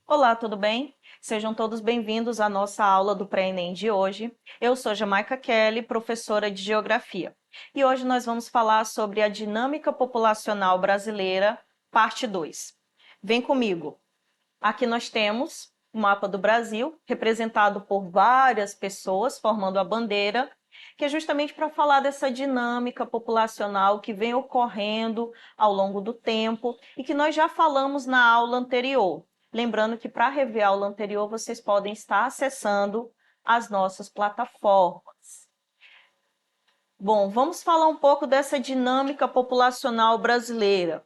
Olá, tudo bem? Sejam todos bem-vindos à nossa aula do Pré-ENEM de hoje. Eu sou Jamaica Kelly, professora de Geografia. E hoje nós vamos falar sobre a dinâmica populacional brasileira, parte 2. Vem comigo. Aqui nós temos o mapa do Brasil, representado por várias pessoas formando a bandeira, que é justamente para falar dessa dinâmica populacional que vem ocorrendo ao longo do tempo e que nós já falamos na aula anterior. Lembrando que para rever a aula anterior, vocês podem estar acessando as nossas plataformas. Bom, vamos falar um pouco dessa dinâmica populacional brasileira.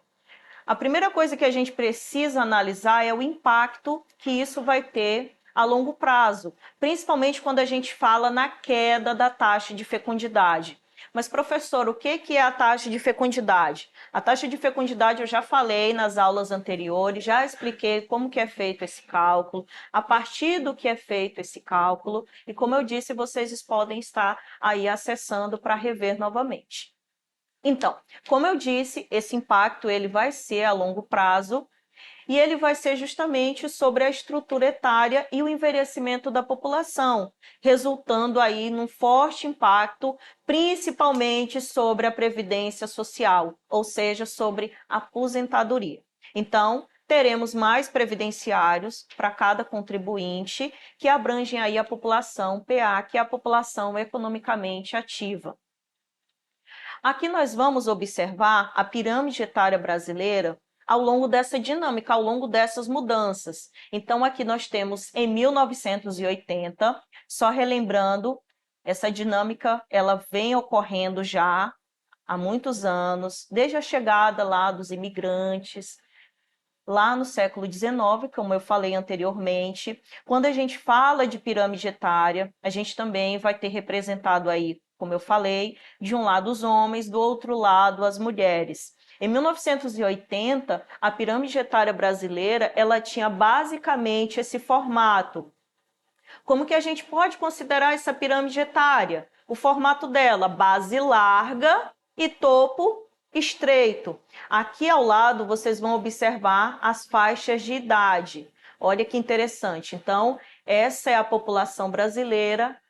A primeira coisa que a gente precisa analisar é o impacto que isso vai ter a longo prazo, principalmente quando a gente fala na queda da taxa de fecundidade. Mas, professor, o que é a taxa de fecundidade? A taxa de fecundidade eu já falei nas aulas anteriores, já expliquei como que é feito esse cálculo, a partir do que é feito esse cálculo, e como eu disse, vocês podem estar aí acessando para rever novamente. Então, como eu disse, esse impacto ele vai ser a longo prazo e ele vai ser justamente sobre a estrutura etária e o envelhecimento da população, resultando aí num forte impacto, principalmente sobre a previdência social, ou seja, sobre a aposentadoria. Então, teremos mais previdenciários para cada contribuinte, que abrangem aí a população PA, que é a população economicamente ativa. Aqui nós vamos observar a pirâmide etária brasileira ao longo dessa dinâmica, ao longo dessas mudanças. Então, aqui nós temos em 1980, só relembrando, essa dinâmica ela vem ocorrendo já há muitos anos, desde a chegada lá dos imigrantes, lá no século XIX, como eu falei anteriormente. Quando a gente fala de pirâmide etária, a gente também vai ter representado aí, como eu falei, de um lado os homens, do outro lado as mulheres. Em 1980, a pirâmide etária brasileira, ela tinha basicamente esse formato. Como que a gente pode considerar essa pirâmide etária? O formato dela, base larga e topo estreito. Aqui ao lado vocês vão observar as faixas de idade. Olha que interessante. Então, essa é a população brasileira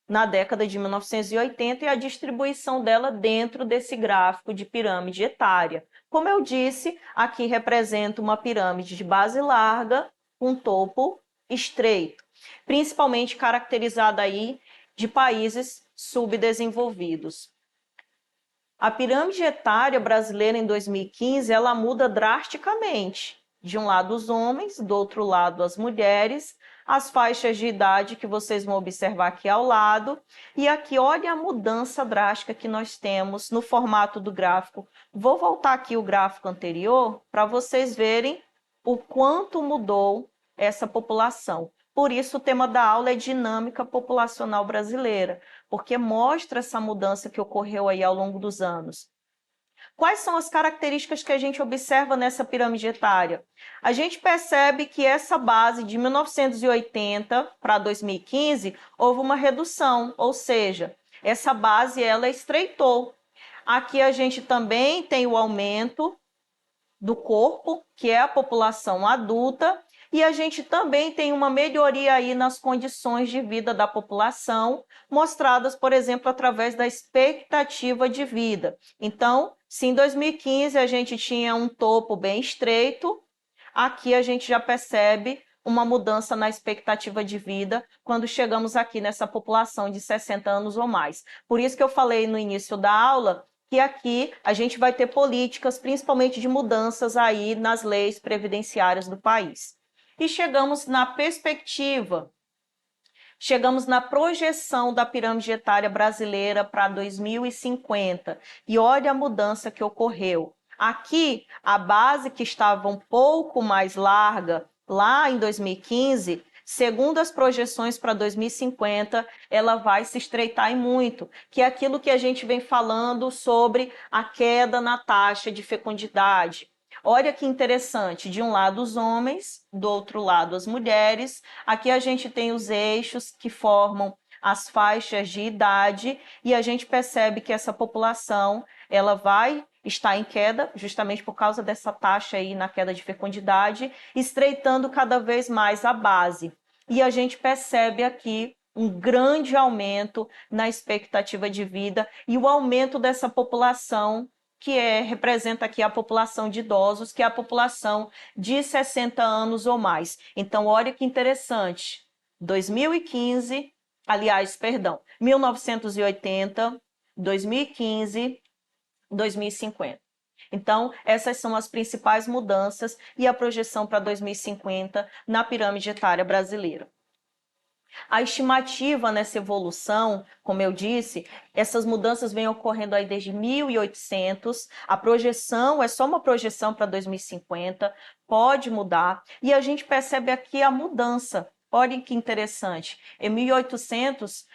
na década de 1980 e a distribuição dela dentro desse gráfico de pirâmide etária. Como eu disse, aqui representa uma pirâmide de base larga com topo estreito, principalmente caracterizada aí de países subdesenvolvidos. A pirâmide etária brasileira em 2015, ela muda drasticamente. De um lado os homens, do outro lado as mulheres, as faixas de idade que vocês vão observar aqui ao lado. E aqui, olha a mudança drástica que nós temos no formato do gráfico. Vou voltar aqui o gráfico anterior para vocês verem o quanto mudou essa população. Por isso, o tema da aula é dinâmica populacional brasileira, porque mostra essa mudança que ocorreu aí ao longo dos anos. Quais são as características que a gente observa nessa pirâmide etária? A gente percebe que essa base de 1980 para 2015 houve uma redução, ou seja, essa base ela estreitou. Aqui a gente também tem o aumento do corpo, que é a população adulta, e a gente também tem uma melhoria aí nas condições de vida da população, mostradas, por exemplo, através da expectativa de vida. Então, se em 2015 a gente tinha um topo bem estreito, aqui a gente já percebe uma mudança na expectativa de vida quando chegamos aqui nessa população de 60 anos ou mais. Por isso que eu falei no início da aula que aqui a gente vai ter políticas, principalmente de mudanças aí nas leis previdenciárias do país. E chegamos na perspectiva, chegamos na projeção da pirâmide etária brasileira para 2050. E olha a mudança que ocorreu. Aqui, a base que estava um pouco mais larga, lá em 2015, segundo as projeções para 2050, ela vai se estreitar e muito, que é aquilo que a gente vem falando sobre a queda na taxa de fecundidade. Olha que interessante, de um lado os homens, do outro lado as mulheres. Aqui a gente tem os eixos que formam as faixas de idade e a gente percebe que essa população ela vai está em queda, justamente por causa dessa taxa aí na queda de fecundidade, estreitando cada vez mais a base. E a gente percebe aqui um grande aumento na expectativa de vida e o aumento dessa população representa aqui a população de idosos, que é a população de 60 anos ou mais. Então, olha que interessante, 2015, aliás, perdão, 1980, 2015, 2050. Então, essas são as principais mudanças e a projeção para 2050 na pirâmide etária brasileira. A estimativa nessa evolução, como eu disse, essas mudanças vêm ocorrendo aí desde 1800, a projeção é só uma projeção para 2050, pode mudar, e a gente percebe aqui a mudança. Olhem que interessante, em 1800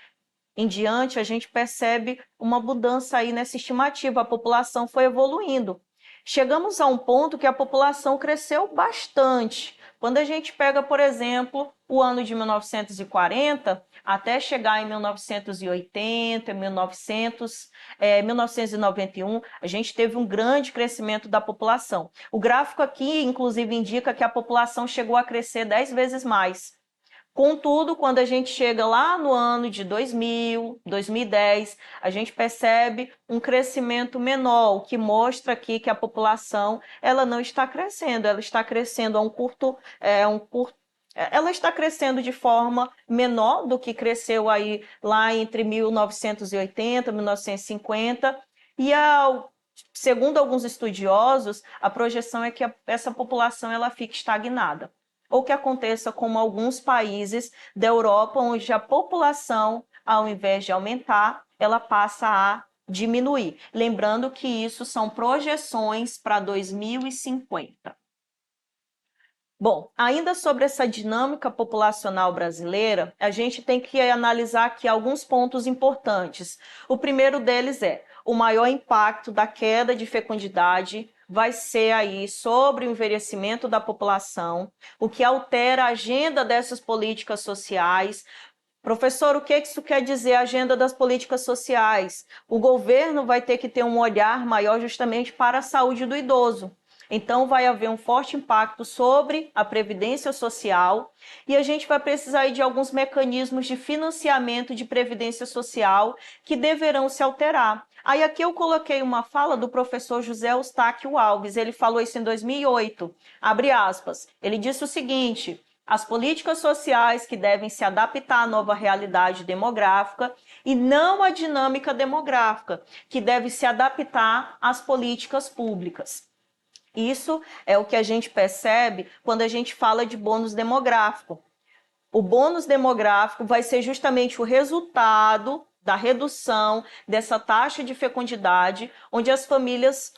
em diante, a gente percebe uma mudança aí nessa estimativa, a população foi evoluindo. Chegamos a um ponto que a população cresceu bastante. Quando a gente pega, por exemplo, o ano de 1940, até chegar em 1980, 1991, a gente teve um grande crescimento da população. O gráfico aqui, inclusive, indica que a população chegou a crescer 10 vezes mais. Contudo, quando a gente chega lá no ano de 2000, 2010, a gente percebe um crescimento menor, o que mostra aqui que a população ela não está crescendo, ela está crescendo ela está crescendo de forma menor do que cresceu aí lá entre 1980 e 1950, segundo alguns estudiosos, a projeção é que essa população ela fique estagnada, ou que aconteça como alguns países da Europa, onde a população, ao invés de aumentar, ela passa a diminuir. Lembrando que isso são projeções para 2050. Bom, ainda sobre essa dinâmica populacional brasileira, a gente tem que analisar aqui alguns pontos importantes. O primeiro deles é o maior impacto da queda de fecundidade vai ser aí sobre o envelhecimento da população, o que altera a agenda dessas políticas sociais. Professor, o que isso quer dizer, a agenda das políticas sociais? O governo vai ter que ter um olhar maior justamente para a saúde do idoso. Então, vai haver um forte impacto sobre a previdência social e a gente vai precisar aí de alguns mecanismos de financiamento de previdência social que deverão se alterar. Aí aqui eu coloquei uma fala do professor José Eustáquio Alves, ele falou isso em 2008, abre aspas, ele disse o seguinte: as políticas sociais que devem se adaptar à nova realidade demográfica e não à dinâmica demográfica, que deve se adaptar às políticas públicas. Isso é o que a gente percebe quando a gente fala de bônus demográfico. O bônus demográfico vai ser justamente o resultado da redução dessa taxa de fecundidade, onde as famílias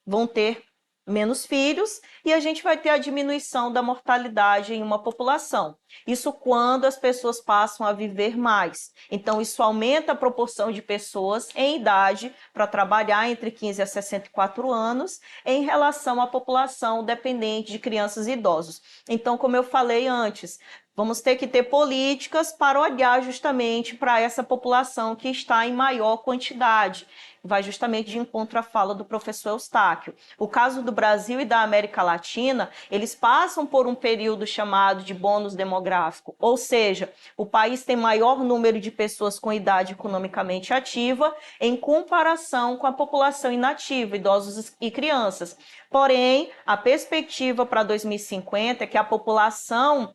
vão ter menos filhos e a gente vai ter a diminuição da mortalidade em uma população. Isso quando as pessoas passam a viver mais. Então, isso aumenta a proporção de pessoas em idade para trabalhar entre 15 a 64 anos em relação à população dependente de crianças e idosos. Então, como eu falei antes, vamos ter que ter políticas para olhar justamente para essa população que está em maior quantidade. Vai justamente de encontro à fala do professor Eustáquio. O caso do Brasil e da América Latina, eles passam por um período chamado de bônus demográfico, ou seja, o país tem maior número de pessoas com idade economicamente ativa em comparação com a população inativa, idosos e crianças. Porém, a perspectiva para 2050 é que a população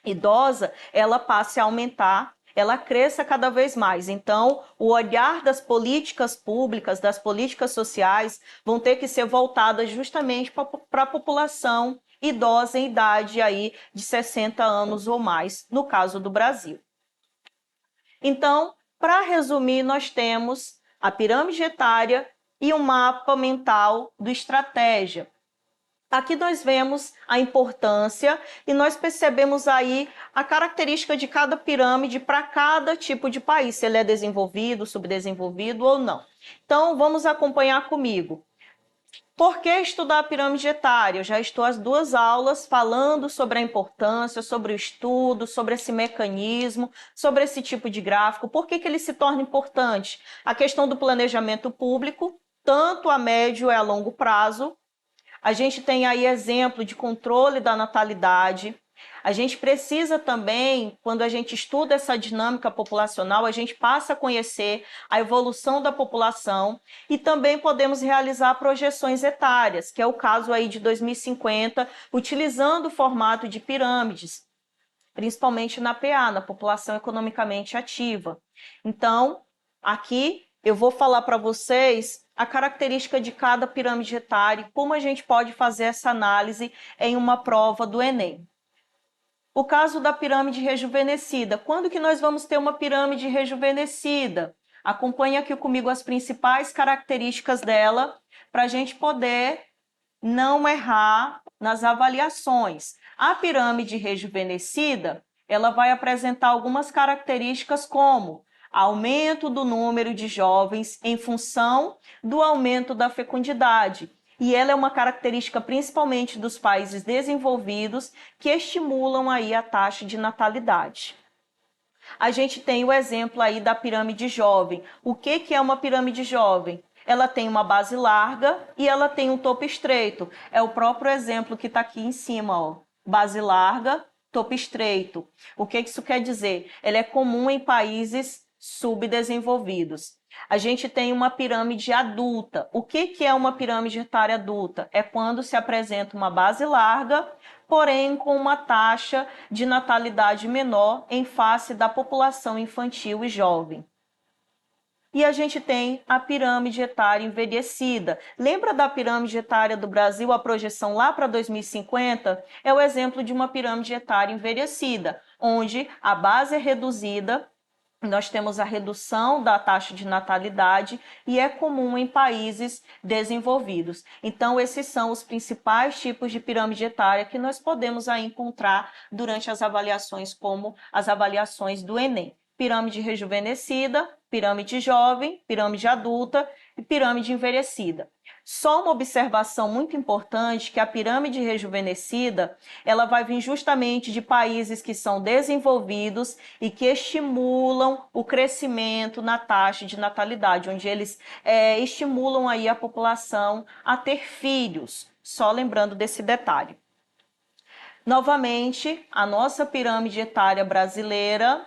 idosa ela passe a aumentar, ela cresça cada vez mais. Então, o olhar das políticas públicas, das políticas sociais, vão ter que ser voltadas justamente para a população idosa em idade aí de 60 anos ou mais, no caso do Brasil. Então, para resumir, nós temos a pirâmide etária e o mapa mental do estratégia. Aqui nós vemos a importância e nós percebemos aí a característica de cada pirâmide para cada tipo de país, se ele é desenvolvido, subdesenvolvido ou não. Então, vamos acompanhar comigo. Por que estudar a pirâmide etária? Eu já estou as 2 aulas falando sobre a importância, sobre o estudo, sobre esse mecanismo, sobre esse tipo de gráfico. Por que ele se torna importante? A questão do planejamento público, tanto a médio e a longo prazo. A gente tem aí exemplo de controle da natalidade. A gente precisa também, quando a gente estuda essa dinâmica populacional, a gente passa a conhecer a evolução da população e também podemos realizar projeções etárias, que é o caso aí de 2050, utilizando o formato de pirâmides, principalmente na PA, na população economicamente ativa. Então, aqui eu vou falar para vocês a característica de cada pirâmide etária e como a gente pode fazer essa análise em uma prova do Enem. O caso da pirâmide rejuvenescida. Quando que nós vamos ter uma pirâmide rejuvenescida? Acompanhe aqui comigo as principais características dela para a gente poder não errar nas avaliações. A pirâmide rejuvenescida, ela vai apresentar algumas características como aumento do número de jovens em função do aumento da fecundidade. E ela é uma característica principalmente dos países desenvolvidos que estimulam aí a taxa de natalidade. A gente tem o exemplo aí da pirâmide jovem. O que é uma pirâmide jovem? Ela tem uma base larga e ela tem um topo estreito. É o próprio exemplo que está aqui em cima, ó. Base larga, topo estreito. O que isso quer dizer? Ela é comum em países subdesenvolvidos. A gente tem uma pirâmide adulta. O que é uma pirâmide etária adulta? É quando se apresenta uma base larga, porém com uma taxa de natalidade menor em face da população infantil e jovem. E a gente tem a pirâmide etária envelhecida. Lembra da pirâmide etária do Brasil, a projeção lá para 2050? É o exemplo de uma pirâmide etária envelhecida, onde a base é reduzida, nós temos a redução da taxa de natalidade e é comum em países desenvolvidos. Então, esses são os principais tipos de pirâmide etária que nós podemos aí encontrar durante as avaliações, como as avaliações do Enem. Pirâmide rejuvenescida, pirâmide jovem, pirâmide adulta e pirâmide envelhecida. Só uma observação muito importante, que a pirâmide rejuvenescida, ela vai vir justamente de países que são desenvolvidos e que estimulam o crescimento na taxa de natalidade, onde eles estimulam aí a população a ter filhos. Só lembrando desse detalhe. Novamente, a nossa pirâmide etária brasileira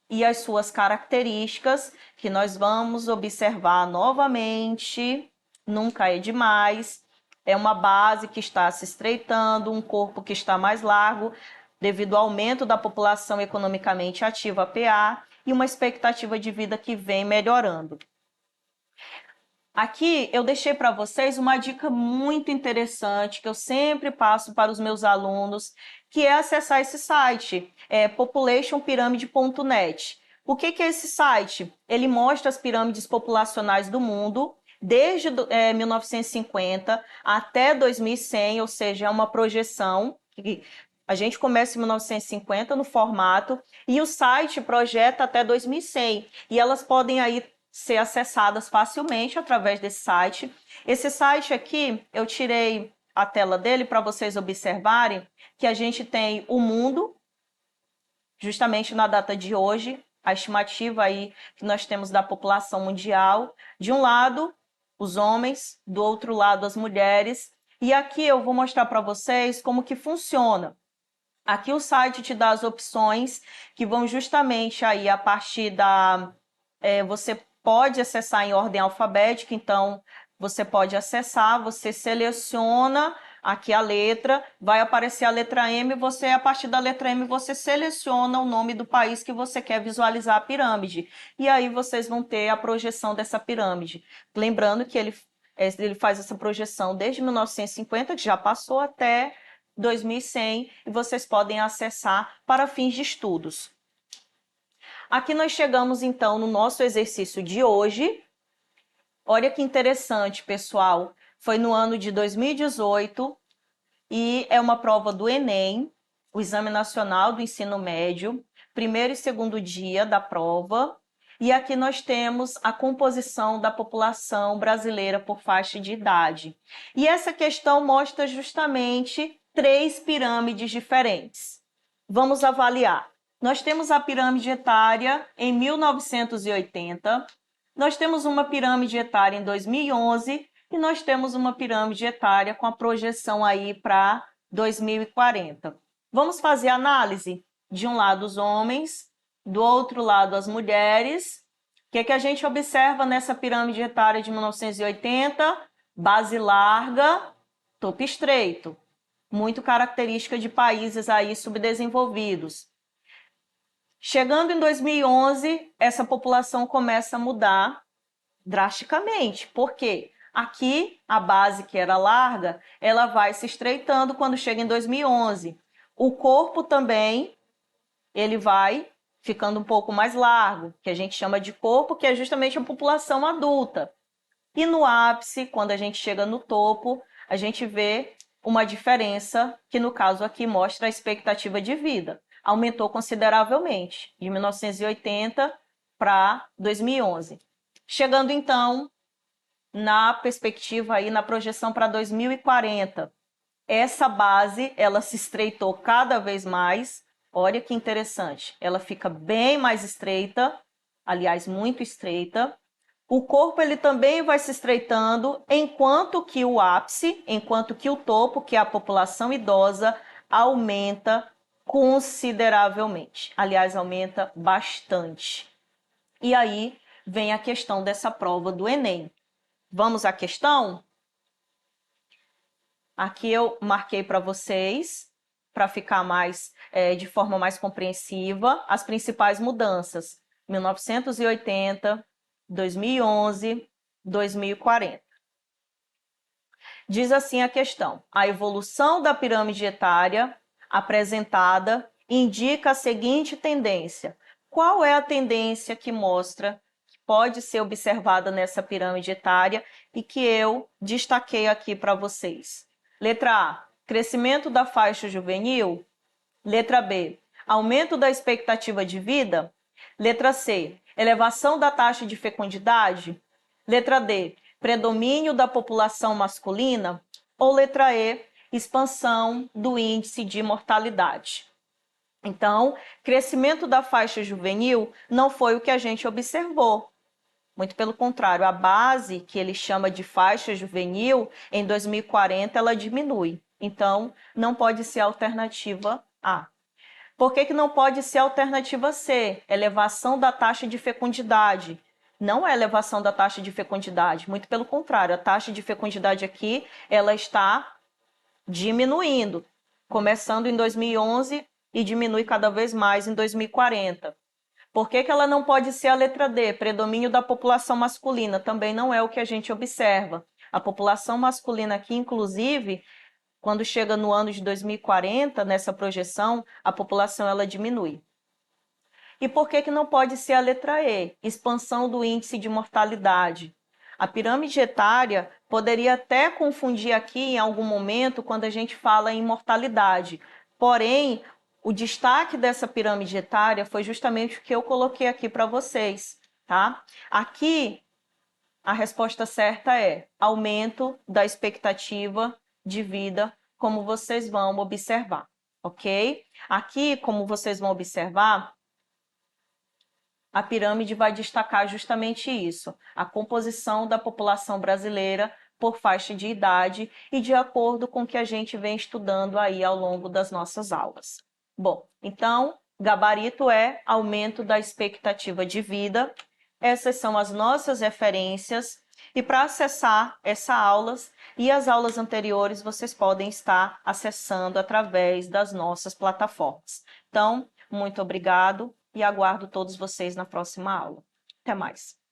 e as suas características, que nós vamos observar novamente, nunca é demais. É uma base que está se estreitando, um corpo que está mais largo, devido ao aumento da população economicamente ativa, PA, e uma expectativa de vida que vem melhorando. Aqui eu deixei para vocês uma dica muito interessante que eu sempre passo para os meus alunos, que é acessar esse site, populationpyramid.net. O que é esse site? Ele mostra as pirâmides populacionais do mundo, desde 1950 até 2100, ou seja, é uma projeção. A gente começa em 1950 no formato e o site projeta até 2100. E elas podem aí ser acessadas facilmente através desse site. Esse site aqui, eu tirei a tela dele para vocês observarem que a gente tem o mundo, justamente na data de hoje, a estimativa aí que nós temos da população mundial. De um lado, os homens, do outro lado, as mulheres. E aqui eu vou mostrar para vocês como que funciona. Aqui o site te dá as opções que vão justamente aí a partir da... você pode acessar em ordem alfabética, então você pode acessar, você seleciona aqui a letra, vai aparecer a letra M, você, a partir da letra M, você seleciona o nome do país que você quer visualizar a pirâmide. E aí vocês vão ter a projeção dessa pirâmide. Lembrando que ele faz essa projeção desde 1950, que já passou, até 2100, e vocês podem acessar para fins de estudos. Aqui nós chegamos, então, no nosso exercício de hoje. Olha que interessante, pessoal. Foi no ano de 2018 e é uma prova do Enem, o Exame Nacional do Ensino Médio, primeiro e segundo dia da prova. E aqui nós temos a composição da população brasileira por faixa de idade. E essa questão mostra justamente 3 pirâmides diferentes. Vamos avaliar. Nós temos a pirâmide etária em 1980, Nós temos uma pirâmide etária em 2011 e nós temos uma pirâmide etária com a projeção aí para 2040. Vamos fazer análise? De um lado os homens, do outro lado as mulheres. O que é que a gente observa nessa pirâmide etária de 1980? Base larga, topo estreito. Muito característica de países aí subdesenvolvidos. Chegando em 2011, essa população começa a mudar drasticamente. Por quê? Aqui, a base que era larga, ela vai se estreitando quando chega em 2011. O corpo também, ele vai ficando um pouco mais largo, que a gente chama de corpo, que é justamente a população adulta. E no ápice, quando a gente chega no topo, a gente vê uma diferença que, no caso aqui, mostra a expectativa de vida. Aumentou consideravelmente, de 1980 para 2011. Chegando, então, na perspectiva, aí, na projeção para 2040, essa base ela se estreitou cada vez mais. Olha que interessante, ela fica bem mais estreita, aliás, muito estreita. O corpo ele também vai se estreitando, enquanto que o ápice, enquanto que o topo, que é a população idosa, aumenta consideravelmente. Aliás, aumenta bastante. E aí vem a questão dessa prova do Enem. Vamos à questão? Aqui eu marquei para vocês, para ficar mais de forma mais compreensiva, as principais mudanças. 1980, 2011, 2040. Diz assim a questão: a evolução da pirâmide etária apresentada indica a seguinte tendência. Qual é a tendência que mostra que pode ser observada nessa pirâmide etária e que eu destaquei aqui para vocês? Letra A, crescimento da faixa juvenil. Letra B, aumento da expectativa de vida. Letra C, elevação da taxa de fecundidade. Letra D, predomínio da população masculina. Ou letra E, expansão do índice de mortalidade. Então, crescimento da faixa juvenil não foi o que a gente observou. Muito pelo contrário, a base, que ele chama de faixa juvenil, em 2040 ela diminui. Então, não pode ser a alternativa A. Por que não pode ser a alternativa C? Elevação da taxa de fecundidade. Não é elevação da taxa de fecundidade, muito pelo contrário, a taxa de fecundidade aqui ela está diminuindo, começando em 2011 e diminui cada vez mais em 2040. Por que ela não pode ser a letra D? Predomínio da população masculina, também não é o que a gente observa. A população masculina aqui, inclusive, quando chega no ano de 2040, nessa projeção, a população ela diminui. E por que não pode ser a letra E? Expansão do índice de mortalidade. A pirâmide etária poderia até confundir aqui em algum momento quando a gente fala em mortalidade. Porém, o destaque dessa pirâmide etária foi justamente o que eu coloquei aqui para vocês, tá? Aqui, a resposta certa é aumento da expectativa de vida, como vocês vão observar, ok? Aqui, como vocês vão observar, a pirâmide vai destacar justamente isso, a composição da população brasileira por faixa de idade e de acordo com o que a gente vem estudando aí ao longo das nossas aulas. Bom, então, gabarito é aumento da expectativa de vida. Essas são as nossas referências. E para acessar essas aulas e as aulas anteriores, vocês podem estar acessando através das nossas plataformas. Então, muito obrigado e aguardo todos vocês na próxima aula. Até mais!